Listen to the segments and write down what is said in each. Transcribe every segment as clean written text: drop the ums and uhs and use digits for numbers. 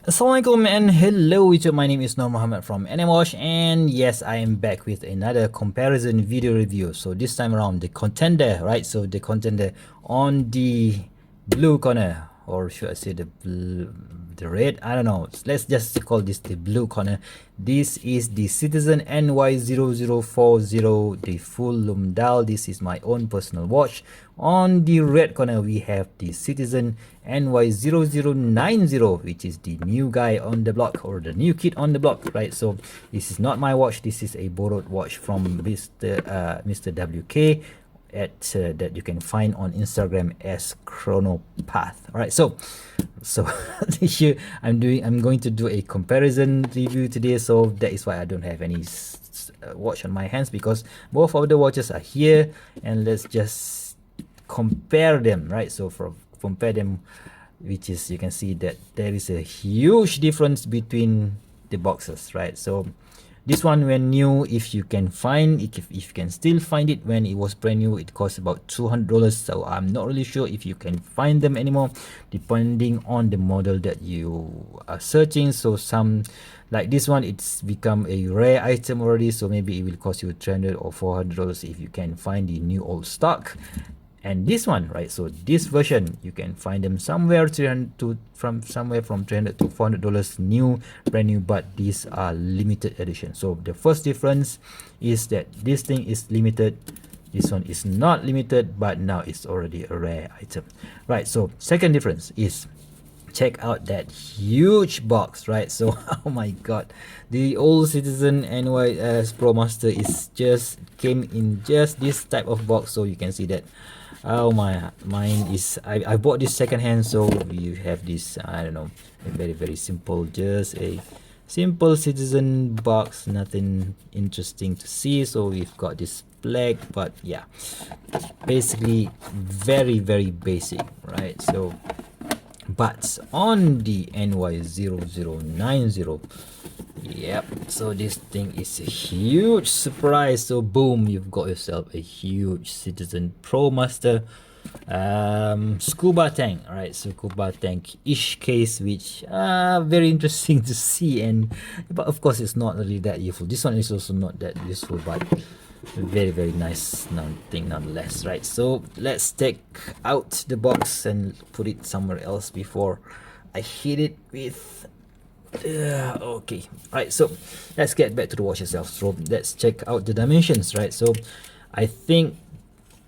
Assalamualaikum and hello YouTube, my name is Nur Muhammad from NY0090 and yes, I am back with another comparison video review. So this time around the contender, right? So the contender on the blue corner, or should I say the red? I don't know. Let's just call this the blue corner. This is the Citizen NY0040, the full lume dial. This is my own personal watch. On the red corner, we have the Citizen NY0090, which is the new guy on the block, or the new kid on the block, right? So this is not my watch. This is a borrowed watch from Mr. WK that you can find on Instagram as Chronopath. All right, so here I'm going to do a comparison review today. So that is why I don't have any watch on my hands, because both of the watches are here, and let's just compare them, right? So compare them, which is, you can see that there is a huge difference between the boxes, right? So this one, when new, if you can find it, if you can still find it, when it was brand new, it cost about $200. So I'm not really sure if you can find them anymore, depending on the model that you are searching. So some, like this one, it's become a rare item already, so maybe it will cost you $300 or $400 if you can find the new old stock. And this one, right, so this version, you can find them somewhere from $300 to $400 new, brand new, but these are limited edition. So the first difference is that this thing is limited, this one is not limited, but now it's already a rare item, right? So second difference is, check out that huge box, right? So oh my god, the old Citizen NY Promaster is just came in just this type of box. So you can see that, oh my, mine is, I bought this second hand. So you have this, I don't know, a very simple, just a simple Citizen box, nothing interesting to see. So we've got this black, but yeah, basically very basic, right? So but on the NY0090, yep, so this thing is a huge surprise. So boom, you've got yourself a huge Citizen Promaster scuba tank, right? So scuba tank ish case, which very interesting to see, and but of course it's not really that useful. This one is also not that useful, but very nice thing nonetheless, right? So let's take out the box and put it somewhere else before I hit it with okay, right, so let's get back to the watch itself. So let's check out the dimensions, right? So I think,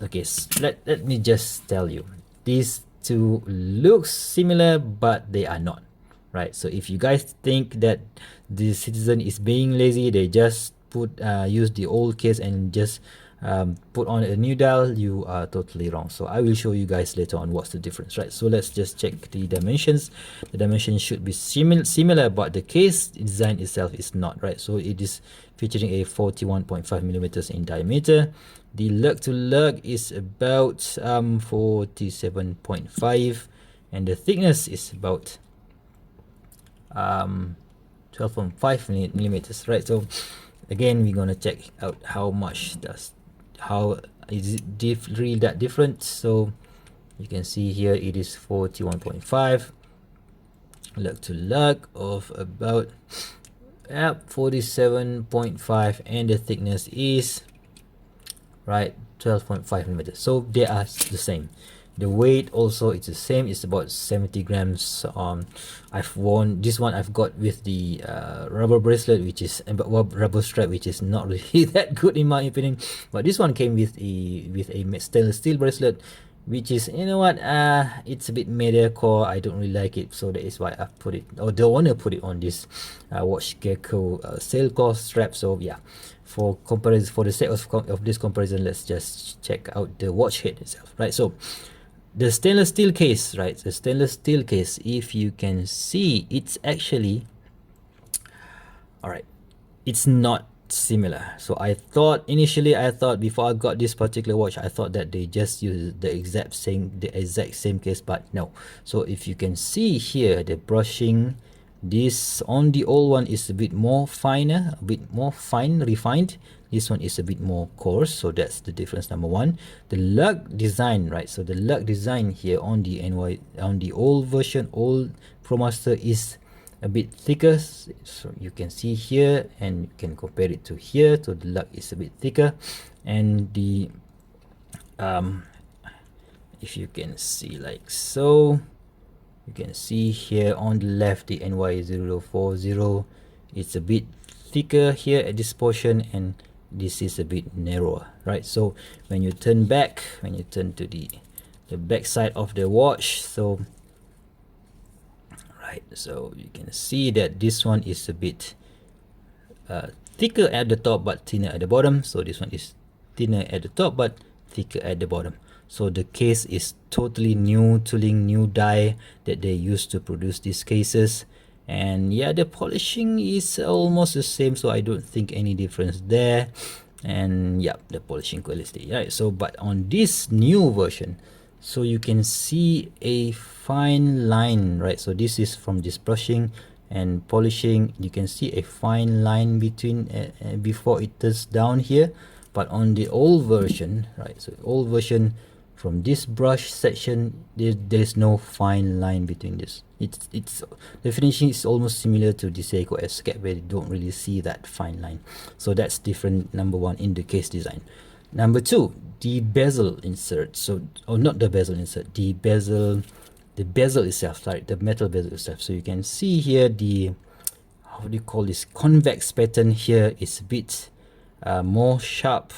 okay, let me just tell you, these two look similar, but they are not, right? So if you guys think that the Citizen is being lazy, they just use the old case and just put on a new dial, you are totally wrong. So I will show you guys later on what's the difference, right? So let's just check the dimensions. The dimensions should be similar, but the case design itself is not, right? So it is featuring a 41.5 millimeters in diameter. The lug to lug is about 47.5, and the thickness is about 12.5 millimeters, right? So again, we're gonna check out how is it really that different. So you can see here it is 41.5, lug to lug of about 47.5, and the thickness is right 12.5 millimeters. So they are the same. The weight also, it's the same, it's about 70 grams. I've worn this one, I've got with the rubber bracelet, which is rubber strap, which is not really that good in my opinion. But this one came with a stainless steel bracelet, which is, you know what, it's a bit mediocre. I don't really like it, so that is why I put it, or don't want to put it on this Watch Gecko sailcloth strap. So yeah, for comparison, for the sake of this comparison, let's just check out the watch head itself, right? So the stainless steel case, right? The stainless steel case, if you can see, it's actually, all right, it's not similar. So I thought initially, before I got this particular watch, I thought that they just use the exact same case, but no. So if you can see here, the brushing, this on the old one is a bit more finer, a bit more refined. This one is a bit more coarse, so that's the difference, number one. The lug design, right? So the lug design here on the old version, old Promaster, is a bit thicker, so you can see here, and you can compare it to here. So the lug is a bit thicker, and the if you can see like so, you can see here on the left the NY0040, it's a bit thicker here at this portion, and this is a bit narrower, right? So when you turn back, when you turn to the back side of the watch, so right, so you can see that this one is a bit thicker at the top but thinner at the bottom. So this one is thinner at the top but thicker at the bottom. So the case is totally new tooling, new die that they used to produce these cases. And yeah, the polishing is almost the same, so I don't think any difference there. And yeah, the polishing quality, right? So but on this new version, so you can see a fine line, right? So this is from this brushing and polishing, you can see a fine line between before it turns down here. But on the old version, right, so old version, from this brush section, there's no fine line between this. It's the finishing is almost similar to the Seiko Escape, where you don't really see that fine line. So that's different, number one, in the case design. Number two, the bezel insert. So, or not the bezel insert, the bezel itself, right, the metal bezel itself. So you can see here the, how do you call this, convex pattern here is a bit more sharp.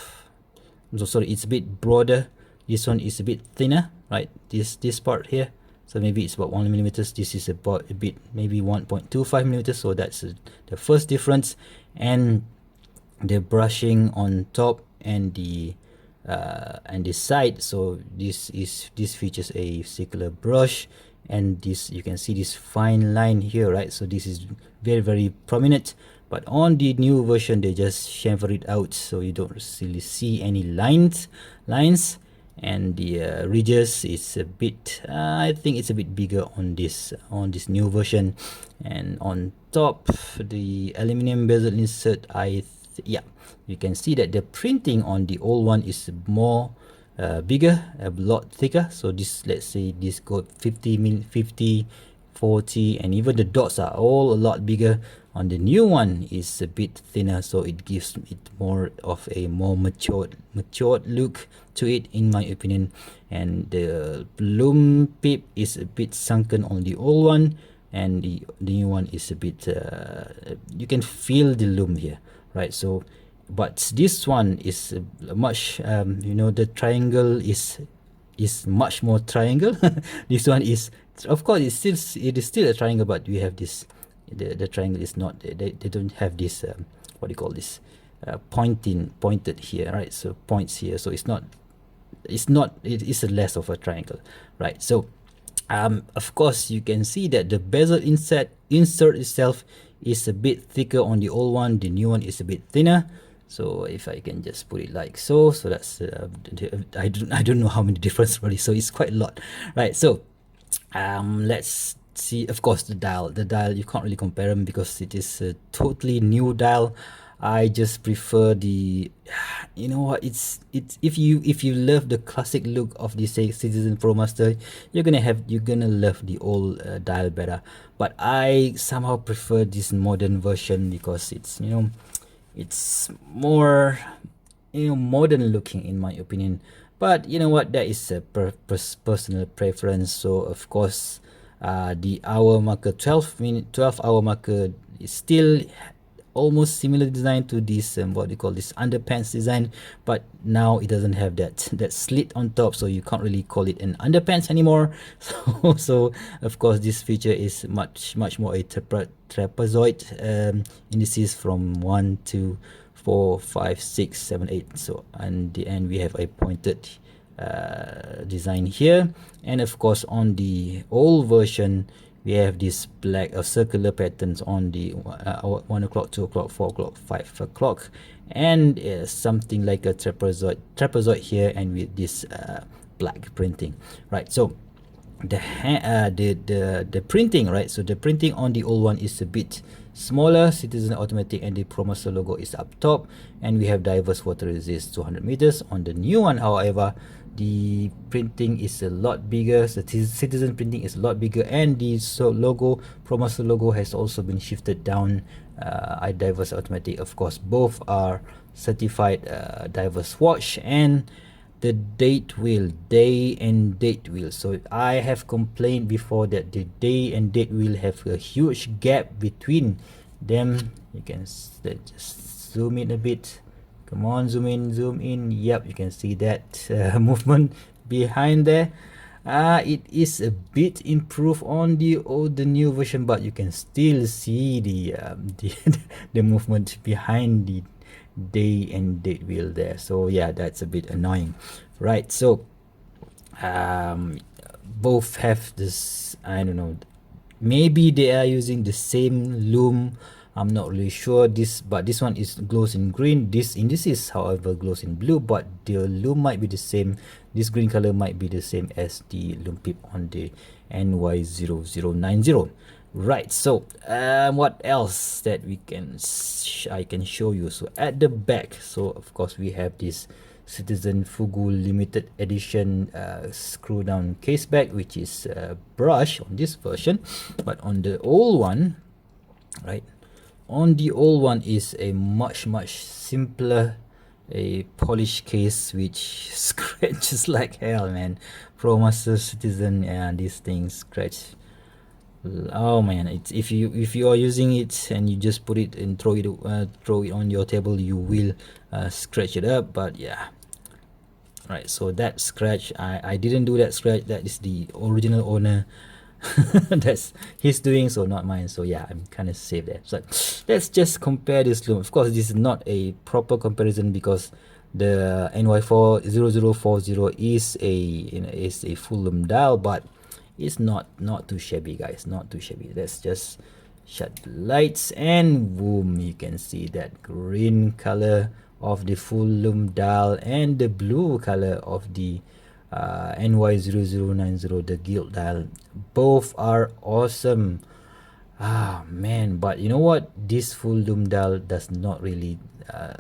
So sorry, it's a bit broader. This one is a bit thinner, right? This part here, so maybe it's about 1 millimeters. This is about a bit, maybe 1.25 millimeters. So that's the first difference. And the brushing on top and the side. So this features a circular brush, and this, you can see this fine line here, right? So this is very, very prominent. But on the new version, they just chamfer it out, so you don't really see any lines. And the ridges is a bit, I think it's a bit bigger on this new version. And on top, the aluminum bezel insert, yeah, you can see that the printing on the old one is more bigger, a lot thicker. So this, let's say this got 50, 40, and even the dots are all a lot bigger. On the new one is a bit thinner, so it gives it more of a more matured look to it, in my opinion. And the Lume pip is a bit sunken on the old one, and the new one is a bit you can feel the lume here, right? So but this one is much you know, the triangle is much more triangle. This one is, of course, it is still a triangle, but we have this, the triangle is not, they don't have this what do you call this, pointed here, right? So points here, so it is a less of a triangle, right? So of course you can see that the bezel insert itself is a bit thicker on the old one, the new one is a bit thinner. So if I can just put it like so, so that's I don't know how many difference really, so it's quite a lot, right? So let's see. Of course, the dial you can't really compare them because it is a totally new dial. I just prefer the, you know what, it's if you love the classic look of the Citizen Promaster, you're gonna love the old dial better. But I somehow prefer this modern version because it's, you know, it's more, you know, modern looking, in my opinion. But you know what, that is a personal preference. So of course the hour marker, 12 hour marker, is still almost similar design to this what do you call this, underpants design, but now it doesn't have that slit on top, so you can't really call it an underpants anymore. So of course this feature is much more a trapezoid indices from 1 2 4 5 6 7 8. So at the end we have a pointed design here. And of course on the old version we have this black circular patterns on the 1 o'clock, 2 o'clock, 4 o'clock, 5 o'clock, and something like a trapezoid here, and with this black printing, right? So the printing, right? So the printing on the old one is a bit smaller. Citizen automatic, and the Promaster logo is up top, and we have diverse water resist 200 meters. On the new one, however, the printing is a lot bigger. The Citizen printing is a lot bigger, and the logo, Promaster logo, has also been shifted down. Diverse automatic, of course, both are certified diverse watch, and the date wheel, day and date wheel. So I have complained before that the day and date wheel have a huge gap between them. You can let's just zoom in a bit. Come on, zoom in, zoom in. Yep, you can see that movement behind there. It is a bit improved on the new version, but you can still see the movement behind the day and date wheel there. So yeah, that's a bit annoying, right? So both have this, I don't know, maybe they are using the same Lume. I'm not really sure. But this one is glows in green. This indices, however, glows in blue, but the Lume might be the same. This green color might be the same as the Lume pip on the NY0090. Right, so what else that I can show you? So at the back, so of course we have this Citizen Fugu limited edition screw down caseback, which is brush on this version, but on the old one, right, on the old one is a much simpler, a polished case which scratches like hell, man. Promaster, Citizen, and these things scratch. Oh man, it's if you are using it and you just put it and throw it on your table, you will scratch it up. But yeah, right, so that scratch, I didn't do that scratch. That is the original owner. That's his doing, so not mine. So yeah, I'm kind of safe there. So let's just compare this Lume. Of course, this is not a proper comparison because the NY0040 is a full Lume dial, but it's not too shabby, guys, not too shabby. Let's just shut the lights, and boom, you can see that green color of the full Lume dial and the blue color of the NY0090, the gilt dial. Both are awesome. Man, but you know what, this full Lume dial does not really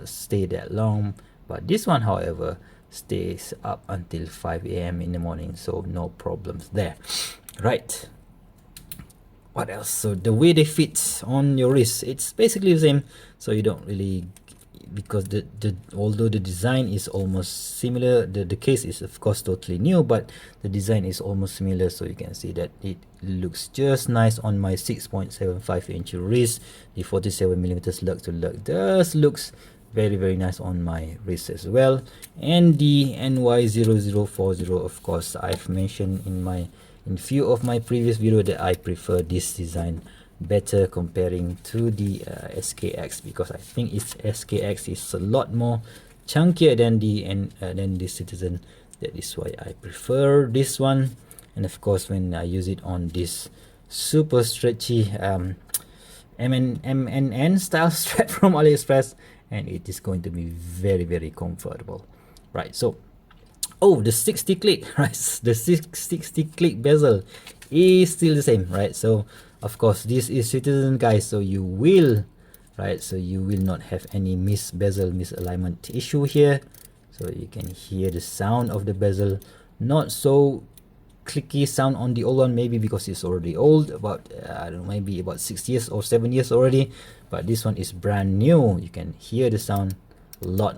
stay that long, but this one, however, stays up until 5 a.m. in the morning, so no problems there. Right, what else? So the way they fit on your wrist, it's basically the same, so you don't really, because although the design is almost similar, the case is of course totally new, but the design is almost similar. So you can see that it looks just nice on my 6.75 inch wrist. The 47mm lug to lug does looks very nice on my wrist as well. And the NY0040, of course, I've mentioned in few of my previous video that I prefer this design better comparing to the SKX, because I think its SKX is a lot more chunkier than the Citizen. That is why I prefer this one. And of course, when I use it on this super stretchy MNN style strap from AliExpress, and it is going to be very comfortable, right? So the 60 click, right, the 60 click bezel is still the same, right? So of course this is Citizen, guys, so you will not have any bezel misalignment issue here. So you can hear the sound of the bezel, not so clicky sound on the old one, maybe because it's already old, about I don't know, maybe about 6 years or 7 years already, but this one is brand new. You can hear the sound a lot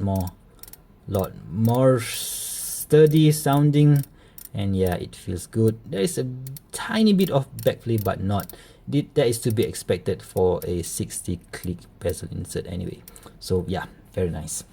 more sturdy sounding, and yeah, it feels good. There is a tiny bit of backplay, but not that is to be expected for a 60 click bezel insert anyway. So yeah, very nice.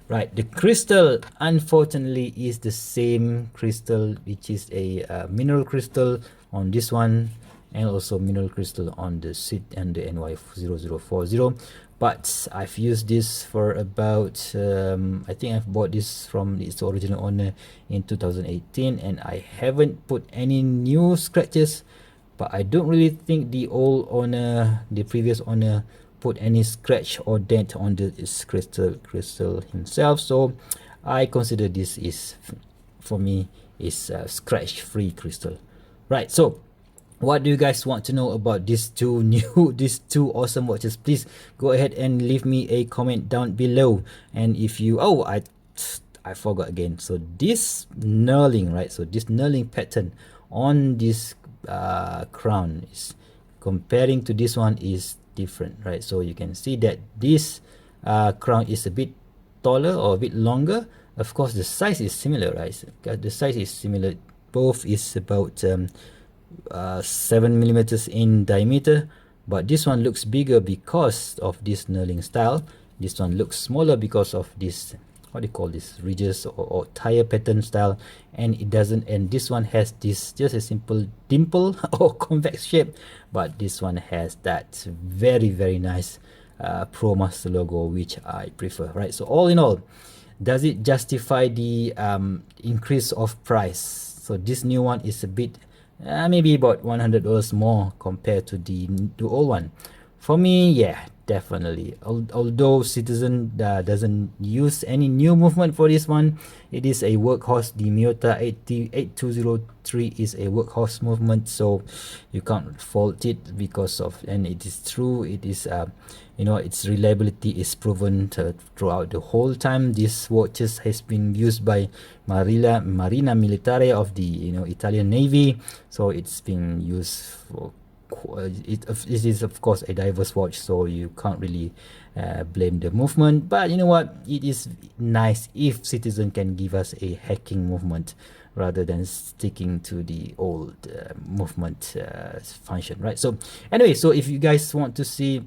Right, the crystal unfortunately is the same crystal, which is a mineral crystal on this one, and also mineral crystal on the seat and the NY0040. But I've used this for about I think I've bought this from its original owner in 2018, and I haven't put any new scratches. But I don't really think the previous owner, put any scratch or dent on this crystal himself. So I consider this is, for me, is scratch free crystal. Right, so what do you guys want to know about these two these two awesome watches? Please go ahead and leave me a comment down below. And if you, oh, I forgot again. So this knurling, right? So this knurling pattern on this crown is comparing to this one is different, right? So you can see that this crown is a bit taller or a bit longer. Of course, the size is similar, right? The size is similar. Both is about 7 millimeters in diameter, but this one looks bigger because of this knurling style. This one looks smaller because of this, what do you call this, ridges or tire pattern style, and it doesn't. And this one has this just a simple dimple or convex shape, but this one has that very nice Promaster logo, which I prefer, right? So all in all, does it justify the increase of price? So this new one is a bit maybe about $100 more compared to the old one. For me, yeah, definitely. Although Citizen doesn't use any new movement for this one, it is a workhorse. The Miyota 8203 is a workhorse movement, so you can't fault it because of, and it is true, it is you know, its reliability is proven throughout the whole time. This watches has been used by Marina Militare of the, you know, Italian Navy, so it's been used for it is of course a diverse watch, so you can't really blame the movement. But you know what, it is nice if Citizen can give us a hacking movement rather than sticking to the old movement function, right? So anyway, so if you guys want to see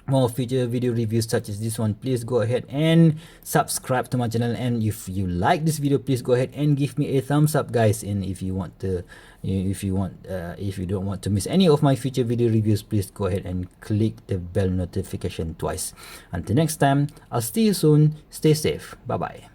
more future video reviews such as this one, please go ahead and subscribe to my channel. And if you like this video, please go ahead and give me a thumbs up, guys. And if you want to, if you don't want to miss any of my future video reviews, please go ahead and click the bell notification twice. Until next time, I'll see you soon. Stay safe. Bye bye.